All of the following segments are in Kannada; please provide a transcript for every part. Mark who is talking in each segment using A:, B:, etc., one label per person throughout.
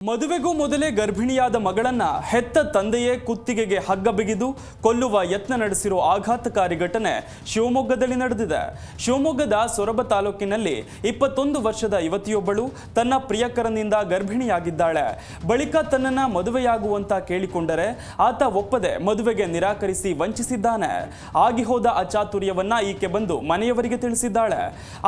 A: ಮದುವೆಗೂ ಮೊದಲೇ ಗರ್ಭಿಣಿಯಾದ ಮಗಳನ್ನ ಹೆತ್ತ ತಂದೆಯೇ ಕುತ್ತಿಗೆಗೆ ಹಗ್ಗ ಬಿಗಿದು ಕೊಲ್ಲುವ ಯತ್ನ ನಡೆಸಿರೋ ಆಘಾತಕಾರಿ ಘಟನೆ ಶಿವಮೊಗ್ಗದಲ್ಲಿ ನಡೆದಿದೆ. ಶಿವಮೊಗ್ಗದ ಸೊರಬ ತಾಲೂಕಿನಲ್ಲಿ 21 ವರ್ಷದ ಯುವತಿಯೊಬ್ಬಳು ತನ್ನ ಪ್ರಿಯಕರನಿಂದ ಗರ್ಭಿಣಿಯಾಗಿದ್ದಾಳೆ. ಬಳಿಕ ತನ್ನನ್ನ ಮದುವೆಯಾಗುವಂತ ಕೇಳಿಕೊಂಡರೆ ಆತ ಒಪ್ಪದೆ ಮದುವೆಗೆ ನಿರಾಕರಿಸಿ ವಂಚಿಸಿದ್ದಾನೆ. ಆಗಿ ಹೋದ ಅಚಾತುರ್ಯವನ್ನ ಈಕೆ ಬಂದು ಮನೆಯವರಿಗೆ ತಿಳಿಸಿದ್ದಾಳೆ.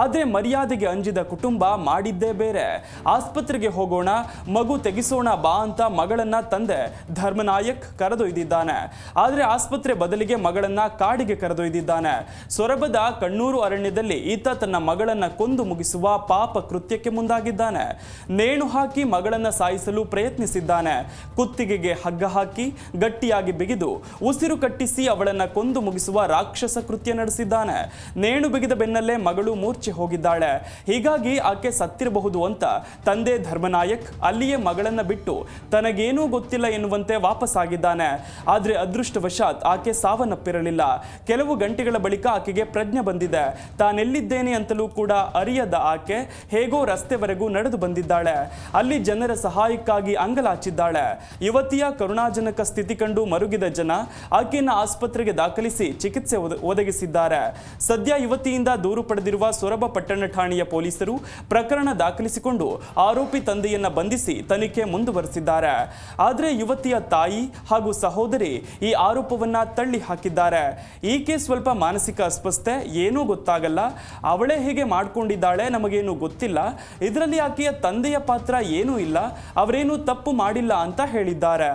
A: ಆದ್ರೆ ಮರ್ಯಾದೆಗೆ ಅಂಜಿದ ಕುಟುಂಬ ಮಾಡಿದ್ದೇ ಬೇರೆ. ಆಸ್ಪತ್ರೆಗೆ ಹೋಗೋಣ, ಮಗು ತೆಗಿಸೋಣ ಬಾ ಅಂತ ಮಗಳನ್ನ ತಂದೆ ಧರ್ಮನಾಯಕ್ ಕರೆದೊಯ್ದಿದ್ದಾನೆ. ಆದ್ರೆ ಆಸ್ಪತ್ರೆ ಬದಲಿಗೆ ಮಗಳನ್ನ ಕಾಡಿಗೆ ಕರೆದೊಯ್ದಿದ್ದಾನೆ. ಸೊರಬದ ಕಣ್ಣೂರು ಅರಣ್ಯದಲ್ಲಿ ಈತ ತನ್ನ ಮಗಳನ್ನ ಕೊಂದು ಮುಗಿಸುವ ಪಾಪ ಕೃತ್ಯಕ್ಕೆ ಮುಂದಾಗಿದ್ದಾನೆ. ನೇಣು ಹಾಕಿ ಮಗಳನ್ನ ಸಾಯಿಸಲು ಪ್ರಯತ್ನಿಸಿದ್ದಾನೆ. ಕುತ್ತಿಗೆಗೆ ಹಗ್ಗ ಹಾಕಿ ಗಟ್ಟಿಯಾಗಿ ಬಿಗಿದು ಉಸಿರು ಕಟ್ಟಿಸಿ ಅವಳನ್ನ ಕೊಂದು ಮುಗಿಸುವ ರಾಕ್ಷಸ ಕೃತ್ಯ ನಡೆಸಿದ್ದಾನೆ. ನೇಣು ಬಿಗಿದ ಬೆನ್ನಲ್ಲೇ ಮಗಳು ಮೂರ್ಛೆ ಹೋಗಿದ್ದಾಳೆ. ಹೀಗಾಗಿ ಆಕೆ ಸತ್ತಿರಬಹುದು ಅಂತ ತಂದೆ ಧರ್ಮನಾಯಕ್ ಅಲ್ಲಿಯೇ ಮಗಳನ್ನ ಬಿಟ್ಟು ತನಗೇನೂ ಗೊತ್ತಿಲ್ಲ ಎನ್ನುವಂತೆ ವಾಪಸ್ಸಾಗಿದ್ದಾನೆ. ಆದ್ರೆ ಅದೃಷ್ಟವಶಾತ್ ಆಕೆ ಸಾವನ್ನಪ್ಪಿರಲಿಲ್ಲ. ಕೆಲವು ಗಂಟೆಗಳ ಬಳಿಕ ಆಕೆಗೆ ಪ್ರಜ್ಞೆ ಬಂದಿದೆ. ತಾನೆಲ್ಲಿದ್ದೇನೆ ಅಂತಲೂ ಕೂಡ ಅರಿಯದ ಆಕೆ ಹೇಗೋ ರಸ್ತೆವರೆಗೂ ನಡೆದು ಬಂದಿದ್ದಾಳೆ. ಅಲ್ಲಿ ಜನರ ಸಹಾಯಕ್ಕಾಗಿ ಅಂಗಲಾಚಿದ್ದಾಳೆ. ಯುವತಿಯ ಕರುಣಾಜನಕ ಸ್ಥಿತಿ ಕಂಡು ಮರುಗಿದ ಜನ ಆಕೆಯನ್ನು ಆಸ್ಪತ್ರೆಗೆ ದಾಖಲಿಸಿ ಚಿಕಿತ್ಸೆ ಒದಗಿಸಿದ್ದಾರೆ. ಸದ್ಯ ಯುವತಿಯಿಂದ ದೂರು ಪಡೆದಿರುವ ಸೊರಬ ಪಟ್ಟಣ ಠಾಣೆಯ ಪೊಲೀಸರು ಪ್ರಕರಣ ದಾಖಲಿಸಿಕೊಂಡು ಆರೋಪಿ ತಂದೆಯನ್ನ ಬಂಧಿಸಿ ತನಿಖೆ ಮುಂದುವರೆಸಿದ್ದಾರೆ. ಆದರೆ ಯುವತಿಯ ತಾಯಿ ಹಾಗೂ ಸಹೋದರಿ ಈ ಆರೋಪವನ್ನ ತಳ್ಳಿ ಹಾಕಿದ್ದಾರೆ. ಈಕೆ ಸ್ವಲ್ಪ ಮಾನಸಿಕ ಅಸ್ವಸ್ಥೆ, ಏನೂ ಗೊತ್ತಾಗಲ್ಲ, ಅವಳೇ ಹೇಗೆ ಮಾಡ್ಕೊಂಡಿದ್ದಾಳೆ ನಮಗೇನು ಗೊತ್ತಿಲ್ಲ, ಇದರಲ್ಲಿ ಆಕೆಯ ತಂದೆಯ ಪಾತ್ರ ಏನೂ ಇಲ್ಲ, ಅವರೇನು ತಪ್ಪು ಮಾಡಿಲ್ಲ ಅಂತ ಹೇಳಿದ್ದಾರೆ.